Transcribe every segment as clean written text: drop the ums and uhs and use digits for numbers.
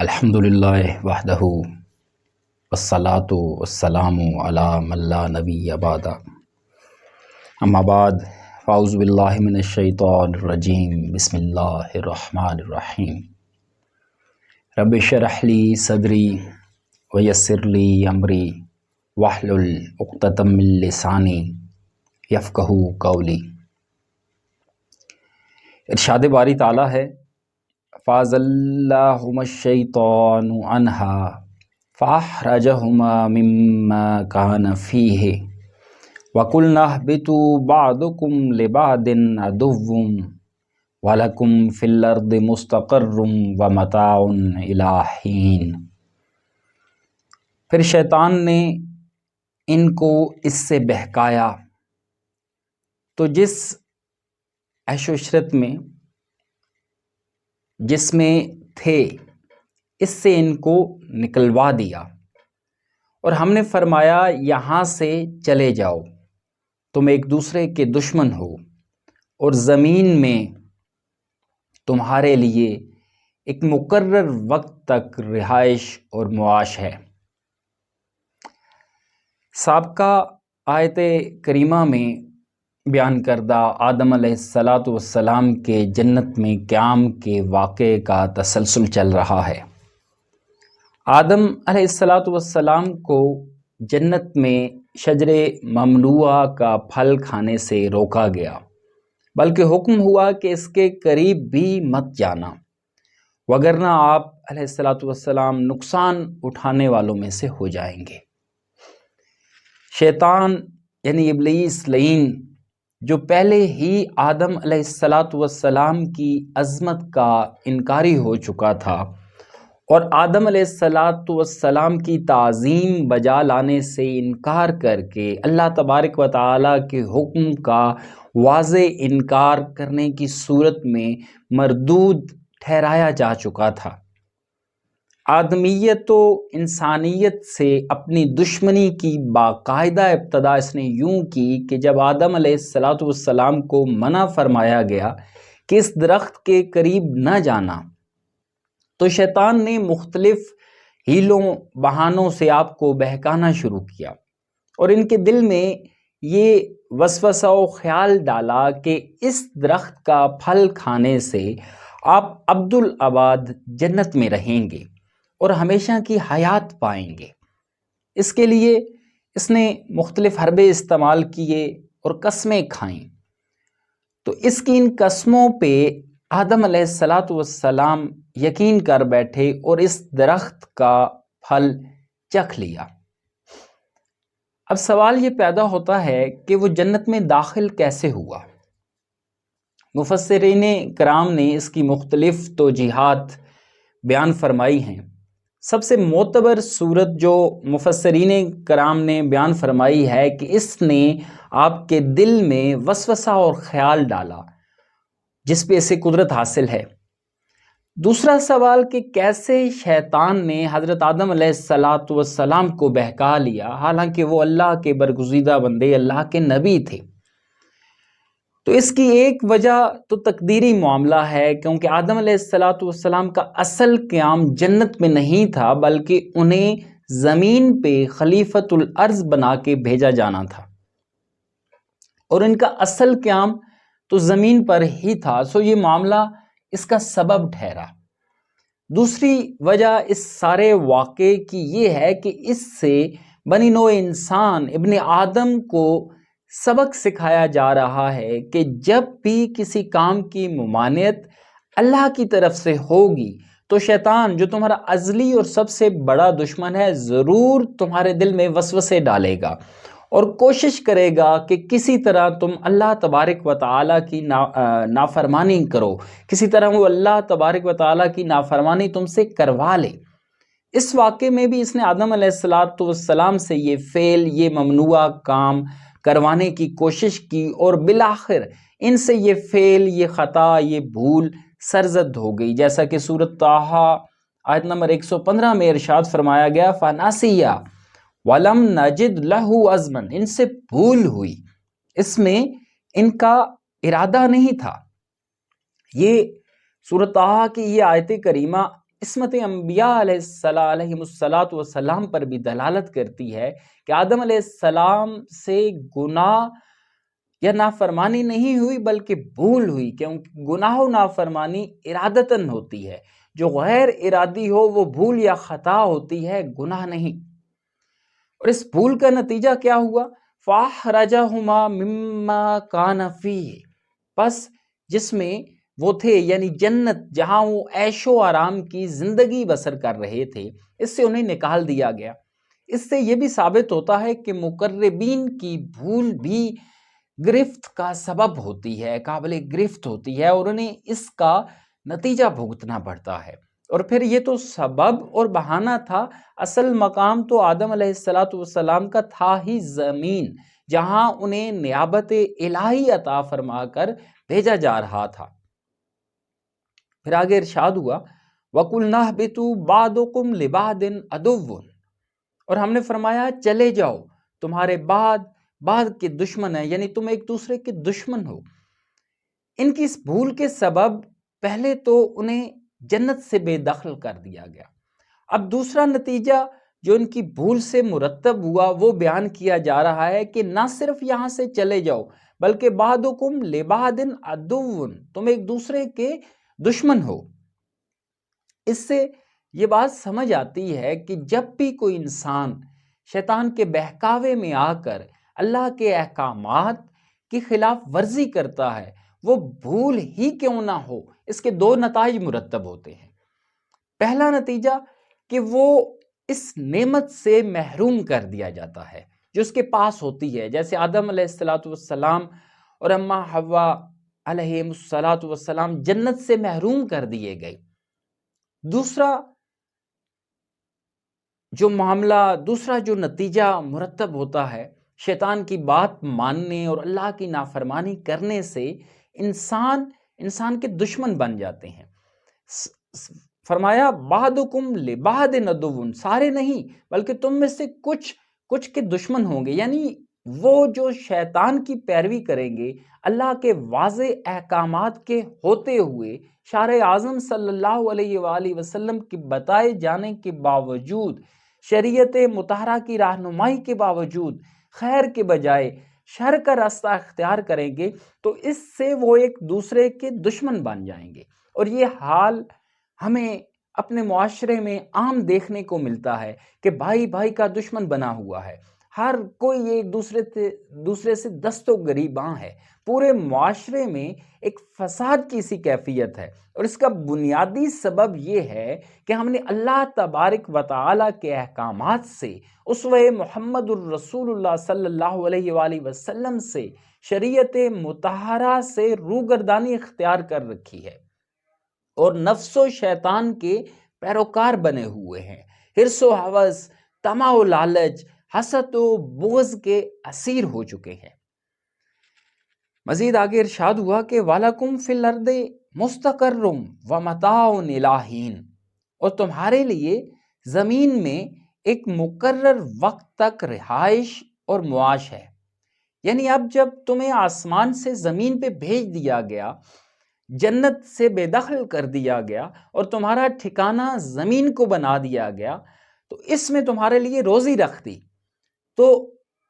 الحمدللہ وحدہ والصلاة والسلام علی من لا نبی بعد اما بعد فاعوذ باللہ من الشیطان الرجیم بسم اللہ الرحمن الرحیم رب اشرح لی صدری ویسر لی امری واحلل عقدۃ من لسانی یفقہوا قولی۔ ارشاد باری تعالیٰ ہے فَأَزَلَّهُمَا الشَّيْطَانُ عَنْهَا فَأَخْرَجَهُمَا مِمَّا كَانَ فِيهِ وَقُلْنَا اهْبِطُوا بَعْضُكُمْ لِبَعْضٍ عَدُوٌّ وَلَكُمْ فِي الْأَرْضِ مُسْتَقَرٌّ وَمَتَاعٌ إِلَىٰ حِینٍ۔ پھر شیطان نے ان کو اس سے بہکایا تو جس عیش و عشرت میں جس میں تھے اس سے ان کو نکلوا دیا اور ہم نے فرمایا یہاں سے چلے جاؤ، تم ایک دوسرے کے دشمن ہو اور زمین میں تمہارے لیے ایک مقرر وقت تک رہائش اور معاش ہے۔ سابقہ آیت کریمہ میں بیان کردہ آدم علیہ السلام کے جنت میں قیام کے واقعے کا تسلسل چل رہا ہے۔ آدم علیہ السلام کو جنت میں شجر ممنوعہ کا پھل کھانے سے روکا گیا، بلکہ حکم ہوا کہ اس کے قریب بھی مت جانا وگرنہ آپ علیہ السلام نقصان اٹھانے والوں میں سے ہو جائیں گے۔ شیطان یعنی ابلیس لعین جو پہلے ہی آدم علیہ السلام کی عظمت کا انکاری ہو چکا تھا اور آدم علیہ السلام کی تعظیم بجا لانے سے انکار کر کے اللہ تبارک و تعالیٰ کے حکم کا واضح انکار کرنے کی صورت میں مردود ٹھہرایا جا چکا تھا، آدمیت و انسانیت سے اپنی دشمنی کی باقاعدہ ابتدا اس نے یوں کی کہ جب آدم علیہ السلام کو منع فرمایا گیا کہ اس درخت کے قریب نہ جانا تو شیطان نے مختلف ہیلوں بہانوں سے آپ کو بہکانا شروع کیا اور ان کے دل میں یہ وسوسہ و خیال ڈالا کہ اس درخت کا پھل کھانے سے آپ ابدالآباد جنت میں رہیں گے اور ہمیشہ کی حیات پائیں گے۔ اس کے لیے اس نے مختلف حربے استعمال کیے اور قسمیں کھائیں، تو اس کی ان قسموں پہ آدم علیہ السلام یقین کر بیٹھے اور اس درخت کا پھل چکھ لیا۔ اب سوال یہ پیدا ہوتا ہے کہ وہ جنت میں داخل کیسے ہوا؟ مفسرین کرام نے اس کی مختلف توجیہات بیان فرمائی ہیں۔ سب سے معتبر صورت جو مفسرین کرام نے بیان فرمائی ہے کہ اس نے آپ کے دل میں وسوسہ اور خیال ڈالا جس پہ اسے قدرت حاصل ہے۔ دوسرا سوال کہ کیسے شیطان نے حضرت آدم علیہ السلام کو بہکا لیا حالانکہ وہ اللہ کے برگزیدہ بندے، اللہ کے نبی تھے؟ تو اس کی ایک وجہ تو تقدیری معاملہ ہے، کیونکہ آدم علیہ السلام کا اصل قیام جنت میں نہیں تھا بلکہ انہیں زمین پہ خلیفۃ الارض بنا کے بھیجا جانا تھا اور ان کا اصل قیام تو زمین پر ہی تھا، سو یہ معاملہ اس کا سبب ٹھہرا۔ دوسری وجہ اس سارے واقعے کی یہ ہے کہ اس سے بنی نوع انسان ابن آدم کو سبق سکھایا جا رہا ہے کہ جب بھی کسی کام کی ممانعت اللہ کی طرف سے ہوگی تو شیطان جو تمہارا ازلی اور سب سے بڑا دشمن ہے ضرور تمہارے دل میں وسوسے ڈالے گا اور کوشش کرے گا کہ کسی طرح تم اللہ تبارک و تعالیٰ کی نافرمانی کرو، کسی طرح وہ اللہ تبارک و تعالیٰ کی نافرمانی تم سے کروا لے۔ اس واقعے میں بھی اس نے آدم علیہ السلام سے یہ فعل، یہ ممنوع کام کروانے کی کوشش کی اور بالآخر ان سے یہ فعل، یہ خطا، یہ بھول سرزد ہو گئی، جیسا کہ سورۃ طٰہٰ آیت نمبر 115 میں ارشاد فرمایا گیا فَنَسِیَ وَلَمْ نَجِدْ لَهُ عَزْمًا، ان سے بھول ہوئی، اس میں ان کا ارادہ نہیں تھا۔ یہ سورۃ طٰہٰ کی یہ آیت کریمہ عصمت انبیاء علیہم الصلاۃ والسلام پر بھی دلالت کرتی ہے کہ آدم علیہ السلام سے گناہ یا نافرمانی نہیں ہوئی بلکہ بھول ہوئی، کیونکہ گناہ و نافرمانی ارادتاً ہوتی ہے، جو غیر ارادی ہو وہ بھول یا خطا ہوتی ہے، گناہ نہیں۔ اور اس بھول کا نتیجہ کیا ہوا؟ فَأَخْرَجَهُمَا مِمَّا كَانَ فِيهِ، پس جس میں وہ تھے یعنی جنت جہاں وہ عیش و آرام کی زندگی بسر کر رہے تھے، اس سے انہیں نکال دیا گیا۔ اس سے یہ بھی ثابت ہوتا ہے کہ مقربین کی بھول بھی گرفت کا سبب ہوتی ہے، قابل گرفت ہوتی ہے، اور انہیں اس کا نتیجہ بھگتنا پڑتا ہے۔ اور پھر یہ تو سبب اور بہانہ تھا، اصل مقام تو آدم علیہ السلام کا تھا ہی زمین، جہاں انہیں نیابت الہی عطا فرما کر بھیجا جا رہا تھا۔ پھر آگے ارشاد ہوا وَقُلْنَا اهْبِطُوا بَعْضُكُمْ لِبَعْضٍ عَدُوٌّ، اور ہم نے فرمایا چلے جاؤ، تمہارے بعد کے دشمن ہیں، یعنی تم ایک دوسرے کے دشمن ہو۔ ان کی اس بھول کے سبب پہلے تو انہیں جنت سے بے دخل کر دیا گیا، اب دوسرا نتیجہ جو ان کی بھول سے مرتب ہوا وہ بیان کیا جا رہا ہے کہ نہ صرف یہاں سے چلے جاؤ بلکہ بعضکم لبعض عدو، تم ایک دوسرے کے دشمن ہو۔ اس سے یہ بات سمجھ آتی ہے کہ جب بھی کوئی انسان شیطان کے بہکاوے میں آ کر اللہ کے احکامات کی خلاف ورزی کرتا ہے، وہ بھول ہی کیوں نہ ہو، اس کے دو نتائج مرتب ہوتے ہیں۔ پہلا نتیجہ کہ وہ اس نعمت سے محروم کر دیا جاتا ہے جو اس کے پاس ہوتی ہے، جیسے آدم علیہ السلام اور اماں حوا علیہ السلام جنت سے محروم کر دیے گئے۔ دوسرا جو نتیجہ مرتب ہوتا ہے شیطان کی بات ماننے اور اللہ کی نافرمانی کرنے سے انسان کے دشمن بن جاتے ہیں۔ فرمایا بعضکم لبعض عدو، سارے نہیں بلکہ تم میں سے کچھ کے دشمن ہوں گے، یعنی وہ جو شیطان کی پیروی کریں گے، اللہ کے واضح احکامات کے ہوتے ہوئے شارع اعظم صلی اللہ علیہ وآلہ وسلم کی بتائے جانے کے باوجود، شریعت مطہرہ کی رہنمائی کے باوجود خیر کے بجائے شر کا راستہ اختیار کریں گے، تو اس سے وہ ایک دوسرے کے دشمن بن جائیں گے۔ اور یہ حال ہمیں اپنے معاشرے میں عام دیکھنے کو ملتا ہے کہ بھائی بھائی کا دشمن بنا ہوا ہے، ہر کوئی ایک دوسرے سے دست و گریباں ہے، پورے معاشرے میں ایک فساد کی سی کیفیت ہے، اور اس کا بنیادی سبب یہ ہے کہ ہم نے اللہ تبارک و تعالی کے احکامات سے، اسوہ محمد الرسول اللہ صلی اللہ علیہ وآلہ وسلم سے، شریعت مطہرہ سے روگردانی اختیار کر رکھی ہے، اور نفس و شیطان کے پیروکار بنے ہوئے ہیں، حرص و ہوس، طمع و لالچ، حسد و بغض کے اسیر ہو چکے ہیں۔ مزید آگے ارشاد ہوا کہ وَلَكُمْ فِي الْأَرْضِ مُسْتَقَرٌّ وَمَتَاعٌ إِلَىٰ حِینٍ، اور تمہارے لیے زمین میں ایک مقرر وقت تک رہائش اور معاش ہے، یعنی اب جب تمہیں آسمان سے زمین پہ بھیج دیا گیا، جنت سے بے دخل کر دیا گیا اور تمہارا ٹھکانہ زمین کو بنا دیا گیا، تو اس میں تمہارے لیے روزی رکھ دی، تو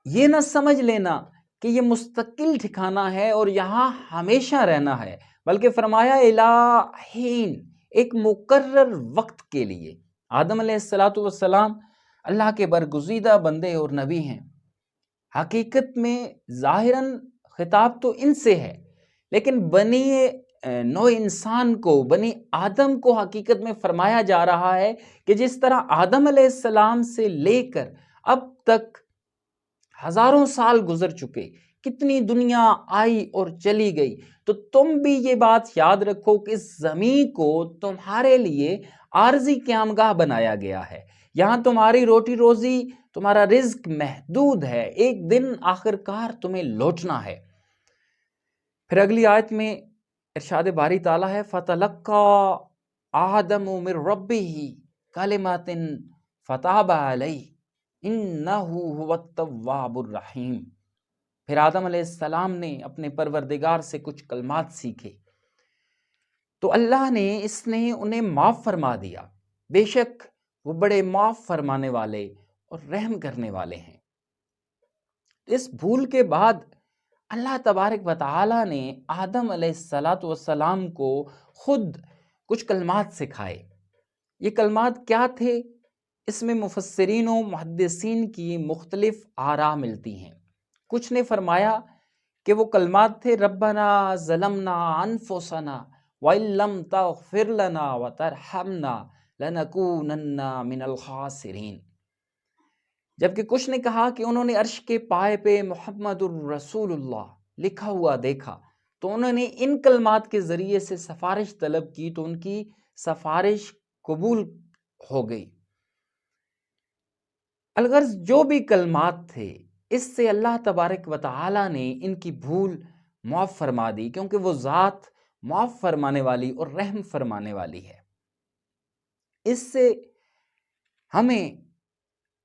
یہ نہ سمجھ لینا کہ یہ مستقل ٹھکانہ ہے اور یہاں ہمیشہ رہنا ہے، بلکہ فرمایا الٰی حین، ایک مقرر وقت کے لیے۔ آدم علیہ السلام اللہ کے برگزیدہ بندے اور نبی ہیں، حقیقت میں ظاہراً خطاب تو ان سے ہے، لیکن بنی نوع انسان کو، بنی آدم کو حقیقت میں فرمایا جا رہا ہے کہ جس طرح آدم علیہ السلام سے لے کر اب تک ہزاروں سال گزر چکے، کتنی دنیا آئی اور چلی گئی، تو تم بھی یہ بات یاد رکھو کہ اس زمین کو تمہارے لیے عارضی قیامگاہ بنایا گیا ہے، یہاں تمہاری روٹی روزی، تمہارا رزق محدود ہے، ایک دن آخرکار تمہیں لوٹنا ہے۔ پھر اگلی آیت میں ارشاد باری تعالیٰ ہے فَتَلَقَّى آدَمُ مِن رَبِّهِ كَلِمَاتٍ فَتَابَ عَلَيْهِ إِنَّهُ هُوَ التَّوَّابُ الرَّحِيمُ، پھر آدم علیہ السلام نے اپنے پروردگار سے کچھ کلمات سیکھے، تو اللہ نے انہیں معاف فرما دیا، بے شک وہ بڑے معاف فرمانے والے اور رحم کرنے والے ہیں۔ اس بھول کے بعد اللہ تبارک و تعالی نے آدم علیہ السلام کو خود کچھ کلمات سکھائے۔ یہ کلمات کیا تھے؟ اس میں مفسرین و محدثین کی مختلف آراء ملتی ہیں۔ کچھ نے فرمایا کہ وہ کلمات تھے ربنا ظلمنا انفسنا وَإِن لَّمْ تَغْفِرْ لَنَا وَتَرْحَمْنَا لَنَكُونَنَّ مِنَ الْخَاسِرِينَ، جبکہ کچھ نے کہا کہ انہوں نے عرش کے پائے پہ محمد الرسول اللہ لکھا ہوا دیکھا تو انہوں نے ان کلمات کے ذریعے سے سفارش طلب کی تو ان کی سفارش قبول ہو گئی۔ الغرض جو بھی کلمات تھے اس سے اللہ تبارک و تعالی نے ان کی بھول معاف فرما دی، کیونکہ وہ ذات معاف فرمانے والی اور رحم فرمانے والی ہے۔ اس سے ہمیں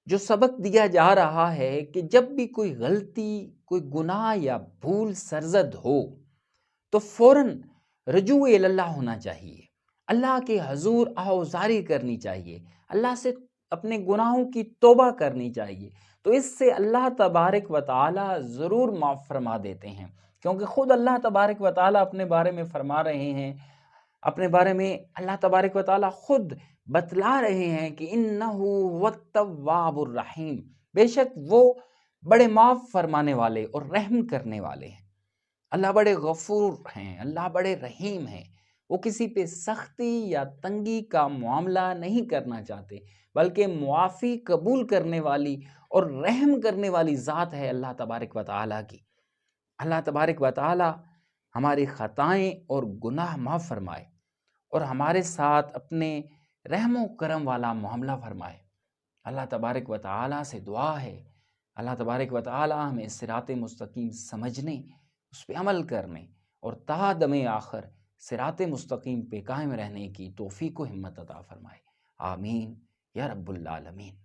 جو سبق دیا جا رہا ہے کہ جب بھی کوئی غلطی، کوئی گناہ یا بھول سرزد ہو تو فوراً رجوع اللہ ہونا چاہیے، اللہ کے حضور آہوزاری کرنی چاہیے، اللہ سے اپنے گناہوں کی توبہ کرنی چاہیے، تو اس سے اللہ تبارک و تعالی ضرور معاف فرما دیتے ہیں، کیونکہ خود اللہ تبارک و تعالی اپنے بارے میں فرما رہے ہیں، اپنے بارے میں اللہ تبارک و تعالی خود بتلا رہے ہیں کہ انہ هو التواب الرحیم، بے شک وہ بڑے معاف فرمانے والے اور رحم کرنے والے ہیں۔ اللہ بڑے غفور ہیں، اللہ بڑے رحیم ہیں، وہ کسی پہ سختی یا تنگی کا معاملہ نہیں کرنا چاہتے، بلکہ معافی قبول کرنے والی اور رحم کرنے والی ذات ہے اللہ تبارک و تعالیٰ کی۔ اللہ تبارک و تعالیٰ ہماری خطائیں اور گناہ معاف فرمائے اور ہمارے ساتھ اپنے رحم و کرم والا معاملہ فرمائے۔ اللہ تبارک و تعالیٰ سے دعا ہے اللہ تبارک و تعالیٰ ہمیں صراط مستقیم سمجھنے، اس پہ عمل کرنے اور تا دم آخر صراط مستقیم پہ قائم رہنے کی توفیق و ہمت عطا فرمائے۔ آمین یا رب العالمین۔